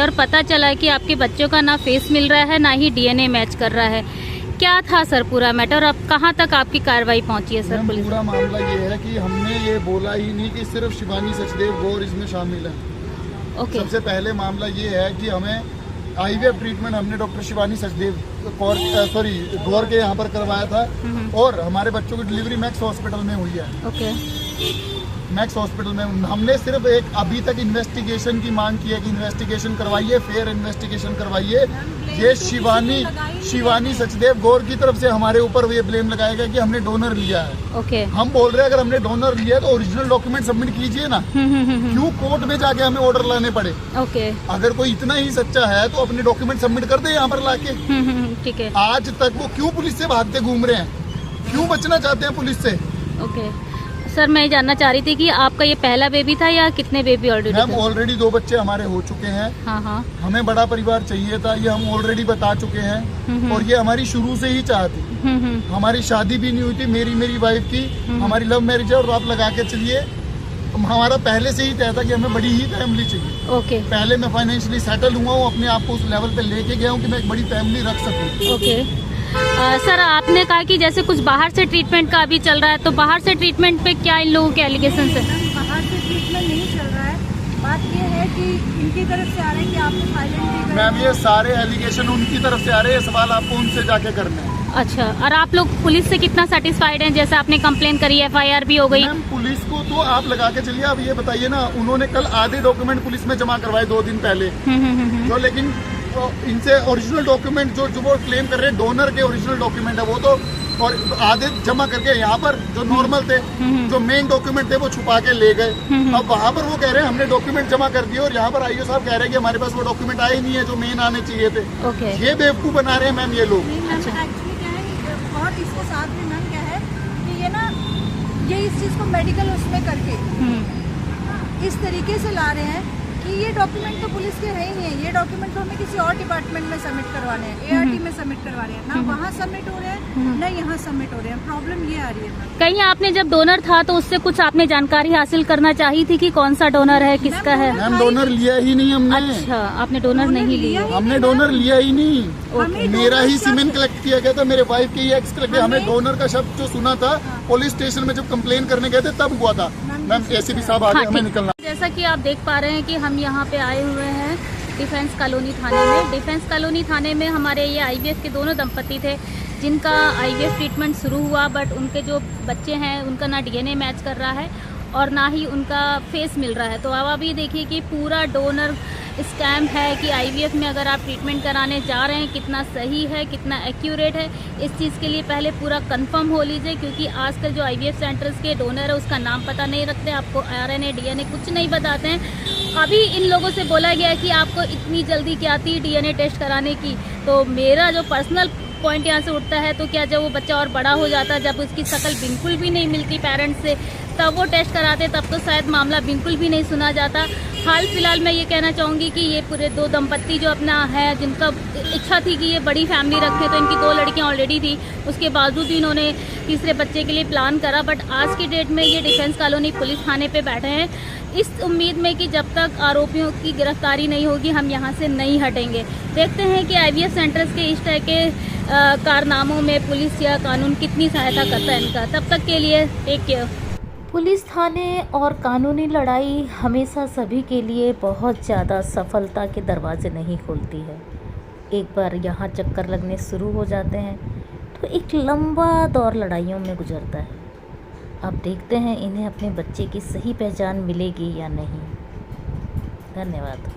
और पता चला कि आपके बच्चों का ना फेस मिल रहा है ना ही डीएनए मैच कर रहा है। क्या था सर पूरा मैटर, अब कहाँ तक आपकी कार्रवाई पहुंची है सर पुलिस? पूरा मामला ये है कि हमने ये बोला ही नहीं कि सिर्फ शिवानी सचदेव गौर इसमें शामिल है। ओके। सबसे पहले मामला ये है कि हमें आईवीएफ ट्रीटमेंट हमने डॉक्टर शिवानी सचदेव गौर के यहाँ पर करवाया था और हमारे बच्चों की डिलीवरी मैक्स हॉस्पिटल में हुई है। ओके। मैक्स हॉस्पिटल में हमने सिर्फ एक अभी तक इन्वेस्टिगेशन की मांग की है कि इन्वेस्टिगेशन करवाइए, फेयर इन्वेस्टिगेशन करवाइए। ये शिवानी सचदेव गौर की तरफ से हमारे ऊपर ये ब्लेम लगाया गया कि हमने डोनर लिया है। ओके। हम बोल रहे हैं अगर हमने डोनर लिया है तो ओरिजिनल डॉक्यूमेंट सबमिट कीजिए ना, क्यों कोर्ट में जाके हमें ऑर्डर लाने पड़े? ओके। अगर कोई इतना ही सच्चा है तो अपने डॉक्यूमेंट सबमिट कर दे यहाँ पर लाके। ठीक है। आज तक वो क्यों पुलिस से भागते घूम रहे हैं, क्यों बचना चाहते हैं पुलिस से? ओके सर, मैं जानना चाह रही थी कि आपका ये पहला बेबी था या कितने बेबी ऑलरेडी? मैम ऑलरेडी 2 बच्चे हमारे हो चुके हैं। हाँ हाँ। हमें बड़ा परिवार चाहिए था, ये हम ऑलरेडी बता चुके हैं और ये हमारी शुरू से ही चाह थी। हमारी शादी भी नहीं हुई थी, मेरी वाइफ की, हमारी लव मैरिज है। और आप लगा के चलिए हमारा पहले से ही तय था कि हमें बड़ी ही फैमिली चाहिए। ओके। पहले मैं फाइनेंशियली सेटल हुआ हूँ, अपने आप को उस लेवल पे लेके गया हूँ कि मैं एक बड़ी फैमिली रख सकूँ। ओके। सर आपने कहा कि जैसे कुछ बाहर से ट्रीटमेंट का अभी चल रहा है, तो बाहर से ट्रीटमेंट पे क्या इन लोगों के एलिगेशन है? बाहर से ट्रीटमेंट नहीं चल रहा है। बात ये है कि इनकी तरफ से आ रहे हैं कि आपने फाइलेंट। मैम ये सारे एलिगेशन उनकी तरफ से आ रहे हैं, सवाल आपको उनसे जाके करने हैं। अच्छा, और आप लोग पुलिस से कितना सेटिस्फाइड हैं? जैसे आपने कंप्लेन करी, एफआईआर भी हो गई। मैम पुलिस को तो आप लगा के चलिए। अब ये बताइए ना, उन्होंने कल आधे डॉक्यूमेंट पुलिस में जमा करवाए 2 दिन पहले, जो लेकिन इनसे ओरिजिनल डॉक्यूमेंट जो वो क्लेम कर रहे हैं डोनर के ओरिजिनल डॉक्यूमेंट है वो तो, और आधे जमा करके यहाँ पर जो नॉर्मल थे, जो मेन डॉक्यूमेंट थे वो छुपा के ले गए। अब वहाँ पर वो कह रहे हैं हमने डॉक्यूमेंट जमा कर दिए और यहाँ पर आईओ साहब कह रहे हैं कि हमारे पास वो डॉक्यूमेंट आए नहीं है जो मेन आने चाहिए थे। ओके। ये बेवकूफ बना रहे हैं मैम ये लोग। एक्चुअली क्या है, और इसके साथ में मैम क्या है कि ये ना ये इस चीज़ को मेडिकल उसमें करके इस तरीके से ला रहे हैं कि ये डॉक्यूमेंट तो पुलिस के है ही नहीं है, ये डॉक्यूमेंट तो हमें किसी और डिपार्टमेंट में सबमिट करवाने हैं, एआरटी में सबमिट करवा रहे हैं, ना वहाँ सबमिट हो रहे हैं ना यहाँ सबमिट हो रहे हैं। प्रॉब्लम ये आ रही है। कहीं आपने जब डोनर था तो उससे कुछ आपने जानकारी हासिल करना चाहिए थी कि कौन सा डोनर है, किसका है? मैम डोनर लिया ही नहीं हमने। अच्छा, आपने डोनर नहीं लिया? हमने डोनर लिया ही नहीं। मेरा ही सीमेन कलेक्ट किया गया था, मेरे वाइफ के ही एग्स कलेक्ट। हमें डोनर का शब्द जो सुना था पुलिस स्टेशन में जब कंप्लेन करने गए थे तब हुआ था। मैम एसीपी साहब आगे हमें निकलना। जैसा कि आप देख पा रहे हैं कि हम यहाँ पे आए हुए हैं डिफेंस कॉलोनी थाने में। डिफेंस कॉलोनी थाने में हमारे ये आईवीएफ के दोनों दंपति थे जिनका आईवीएफ ट्रीटमेंट शुरू हुआ, बट उनके जो बच्चे हैं उनका ना डीएनए मैच कर रहा है और ना ही उनका फेस मिल रहा है। तो अब अभी देखिए कि पूरा डोनर स्कैम है कि आईवीएफ में अगर आप ट्रीटमेंट कराने जा रहे हैं कितना सही है, कितना एक्यूरेट है, इस चीज़ के लिए पहले पूरा कंफर्म हो लीजिए, क्योंकि आजकल जो आईवीएफ सेंटर्स के डोनर है उसका नाम पता नहीं रखते, आपको आरएनए डीएनए कुछ नहीं बताते हैं। अभी इन लोगों से बोला गया कि आपको इतनी जल्दी क्या थी डीएनए टेस्ट कराने की। तो मेरा जो पर्सनल पॉइंट यहाँ से उठता है, तो क्या जब वो बच्चा और बड़ा हो जाता, जब उसकी शक्ल बिल्कुल भी नहीं मिलती पेरेंट्स से, तब वो टेस्ट कराते, तब तो शायद मामला बिल्कुल भी नहीं सुना जाता। हाल फिलहाल मैं ये कहना चाहूँगी कि ये पूरे 2 दंपत्ति जो अपना है, जिनका इच्छा थी कि ये बड़ी फैमिली रखें, तो इनकी 2 लड़कियाँ ऑलरेडी थी, उसके बावजूद भी इन्होंने तीसरे बच्चे के लिए प्लान करा। बट आज की डेट में ये डिफेंस कॉलोनी पुलिस थाने पे बैठे हैं इस उम्मीद में कि जब तक आरोपियों की गिरफ्तारी नहीं होगी हम यहाँ से नहीं हटेंगे। देखते हैं कि आईवीएफ सेंटर्स के इस तरह के कारनामों में पुलिस या कानून कितनी सहायता करता है इनका। तब तक के लिए टेक केयर। पुलिस थाने और कानूनी लड़ाई हमेशा सभी के लिए बहुत ज़्यादा सफलता के दरवाजे नहीं खोलती है। एक बार यहाँ चक्कर लगने शुरू हो जाते हैं तो एक लंबा दौर लड़ाइयों में गुजरता है। अब देखते हैं इन्हें अपने बच्चे की सही पहचान मिलेगी या नहीं। धन्यवाद।